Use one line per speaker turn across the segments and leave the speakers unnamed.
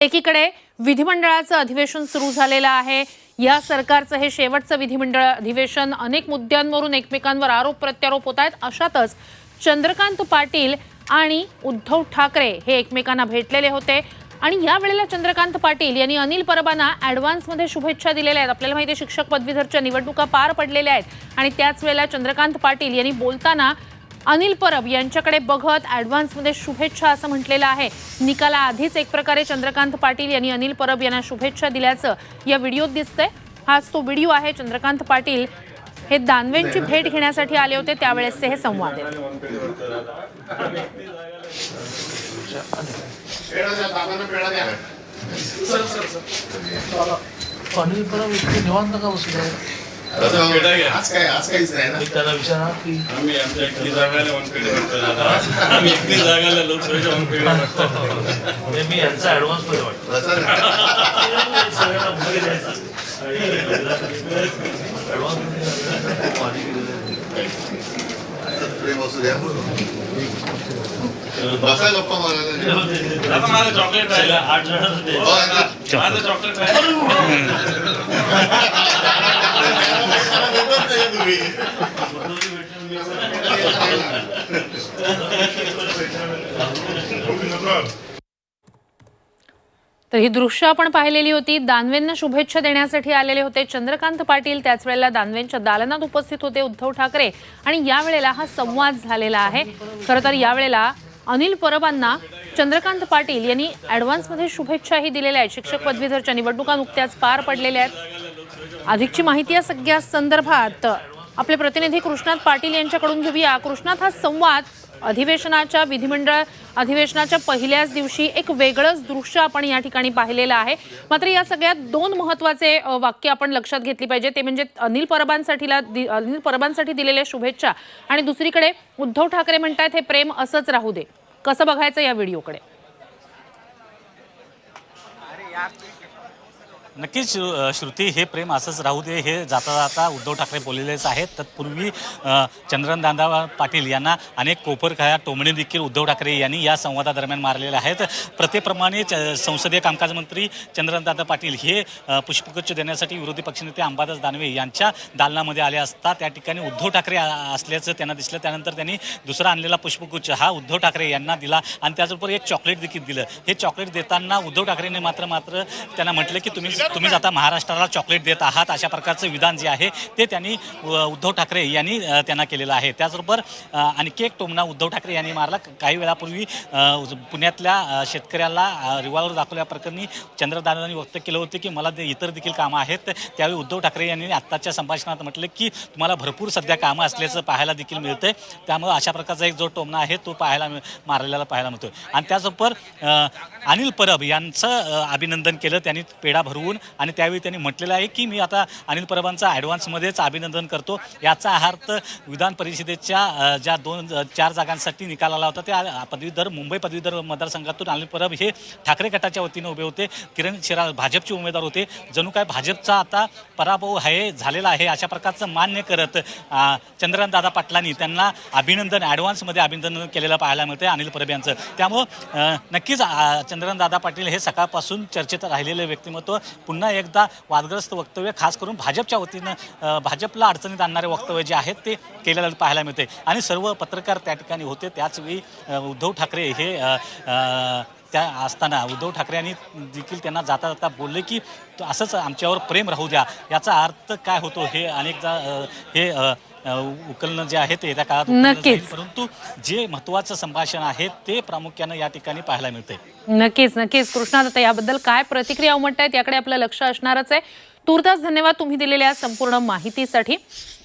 एकीकडे विधिमंडळाचं अधिवेशन सुरू झालेलं आहे। या सरकारचं हे शेवटचं विधिमंडळ अधिवेशन अनेक मुद्द्यांवरून एकमेकांवर आरोप प्रत्यारोप होत आहेत। अशातच चंद्रकांत पाटील आणि उद्धव ठाकरे हे एकमेकांना भेटलेले होते आणि या वेळेला चंद्रकांत पाटील यांनी अनिल परबांना ॲडव्हान्स मध्ये शुभेच्छा दिलेल्या आहेत। आपल्याला माहिती आहे शिक्षक पदवीधरच्या निवडणुका पार पडलेल्या आहेत आणि त्याच वेळेला चंद्रकांत पाटील यांनी बोलताना अनिल परब यांच्याकडे बघत ॲडव्हान्स मध्ये शुभेच्छा असं म्हटलेलं आहे। निकाला आधीच एक प्रकारे चंद्रकांत पाटील यांनी अनिल परब यांना शुभेच्छा दिल्याचं या व्हिडिओत दिसतंय। हाच तो व्हिडिओ आहे। चंद्रकांत पाटील हे दानवेंची भेट घेण्यासाठी आले होते त्यावेळेसचे हे संवाद आहेत।
अनिल परब इतके निवांत का बसले?
आज काहीच नाही ना।
त्याला विचारा की
आम्ही आमच्या एकटी जागाला वनपेढी करतो, आम्ही एकटी जागाला लोकसभेच्या वनपेढी करतो।
मी यांचा ॲडव्हान्स मध्ये वाटतो
बसा गप्पा
आता माझं चॉकलेट राहिलं 8 जणांचं दे। माझं चॉकलेट
तर ही दृश्य आपण पाहिलेली होती। दानवेंना शुभेच्छा देण्यासाठी आलेले होते चंद्रकांत पाटील। त्याच वेळेला दानवेंच्या दालनात उपस्थित होते उद्धव ठाकरे आणि या वेळेला हा संवाद झालेला आहे। खरं तर या वेळेला अनिल परबांना चंद्रकांत पाटील यांनी ॲडव्हान्स मध्ये शुभेच्छाही दिलेल्या आहेत। शिक्षक पदवीधरच्या निवडणुका नुकत्याच पार पडलेल्या आहेत। अधिकची माहिती या सगळ्या संदर्भात आपले प्रतिनिधी कृष्णात पाटील यांच्याकडून घेऊया। कृष्णात, हा संवाद अधिवेशनाच्या विधिमंडळ अधिवेशनाच्या पहिल्याच दिवशी एक वेगळंच दृश्य आपण या ठिकाणी पाहिलेलं आहे। मात्र या सगळ्यात दोन महत्त्वाचे वाक्य आपण लक्षात घेतली पाहिजे, ते म्हणजे अनिल परबांसाठी दिलेल्या शुभेच्छा आणि दुसरीकडे उद्धव ठाकरे म्हणतात हे प्रेम असंच राहू दे। कसं बघायचं या व्हिडिओकडे?
नक्कीच श्रुती, हे प्रेम असंच राहू दे हे जाता जाता उद्धव ठाकरे बोललेलेच आहेत। तत्पूर्वी चंद्रकांत पाटील यांना अनेक कोपरखाया टोमणे देखील उद्धव ठाकरे यांनी या संवादादरम्यान मारलेले आहेत। प्रत्येप्रमाणे संसदीय कामकाज मंत्री चंद्रकांत पाटील हे पुष्पगुच्छ देण्यासाठी विरोधी पक्षनेते अंबादास दानवे यांच्या दालनामध्ये आले असता त्या ठिकाणी उद्धव ठाकरे असल्याचं त्यांना दिसलं। त्यानंतर त्यांनी दुसरा आणलेला पुष्पगुच्छ हा उद्धव ठाकरे यांना दिला आणि त्याचबरोबर एक चॉकलेट देखील दिलं। हे चॉकलेट देताना उद्धव ठाकरेंनी मात्र त्यांना म्हटलं की तुम्ही आता महाराष्ट्राला चॉकलेट देत आहात, अशा प्रकारचं विधान जे आहे ते त्यांनी उद्धव ठाकरे यांनी त्यांना केलेलं आहे। त्याचबरोबर आणखी एक टोमणा उद्धव ठाकरे यांनी मारला। काही वेळापूर्वी पुण्यातल्या शेतकऱ्याला रिव्हॉल्वर दाखवल्याप्रकरणी चंद्रदादांनी व्यक्त केलं होतं की मला इतर देखील कामं आहेत। त्यावेळी उद्धव ठाकरे यांनी आत्ताच्या संभाषणात म्हटलं की तुम्हाला भरपूर सध्या कामं असल्याचं पाहायला देखील मिळतंय। त्यामुळे अशा प्रकारचा एक जो टोमणा आहे तो मारलेला पाहायला मिळतोय। आणि त्याचबरोबर अनिल परब यांचं अभिनंदन केलं त्यांनी पेढा भरवून आणि त्यावेळी त्यांनी म्हटलेलं आहे की मी आता अनिल परबांचं ॲडव्हान्समध्येच अभिनंदन करतो। याचा अर्थ विधान परिषदेच्या ज्या 2-4 जागांसाठी निकाल आला होता त्या मुंबई पदवीधर मतदारसंघातून अनिल परब हे ठाकरे गटाच्या वतीनं उभे होते। किरण शिराळ भाजपचे उमेदवार होते। जणू काय भाजपचा आता पराभव आहे झालेला आहे अशा प्रकारचं मान्य करत चंद्रकांतदादा पाटलांनी त्यांना ॲडव्हान्समध्ये अभिनंदन केलेलं पाहायला मिळतं अनिल परब यांचं। त्यामुळं नक्कीच चंद्रकांतदादा पाटील हे सकाळपासून चर्चेत राहिलेले व्यक्तिमत्व पुन्हा एकदा वादग्रस्त वक्तव्य खास करून भाजपच्या वतीनं भाजपला अडचणीत आणणारे वक्तव्य जे आहेत ते केलेलं पाहायला मिळते आणि सर्व पत्रकार त्या ठिकाणी होते। त्याचवेळी उद्धव ठाकरे हे त्या असताना उद्धव ठाकरे यांनी देखील त्यांना जाता जाता बोलले की असंच आमच्यावर प्रेम राहू द्या। याचा अर्थ काय होतो हे अनेकदा हे उकलणं जे आहे ते त्या काळात
नक्कीच,
परंतु जे महत्त्वाचं संभाषण आहे ते प्रामुख्यानं या ठिकाणी पाहायला मिळते।
नक्कीच कृष्णा, आता याबद्दल काय प्रतिक्रिया उमटतायत याकडे आपलं लक्ष असणारच आहे। तुर्तास धन्यवाद तुम्ही दिलेल्या संपूर्ण माहितीसाठी।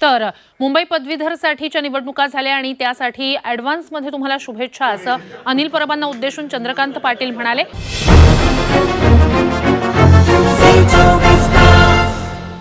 तर मुंबई पदवीधरसाठीच्या निवडणुका झाल्या आणि त्यासाठी ॲडव्हान्समध्ये तुम्हाला शुभेच्छा असं अनिल परबांना उद्देशून चंद्रकांत पाटील म्हणाले।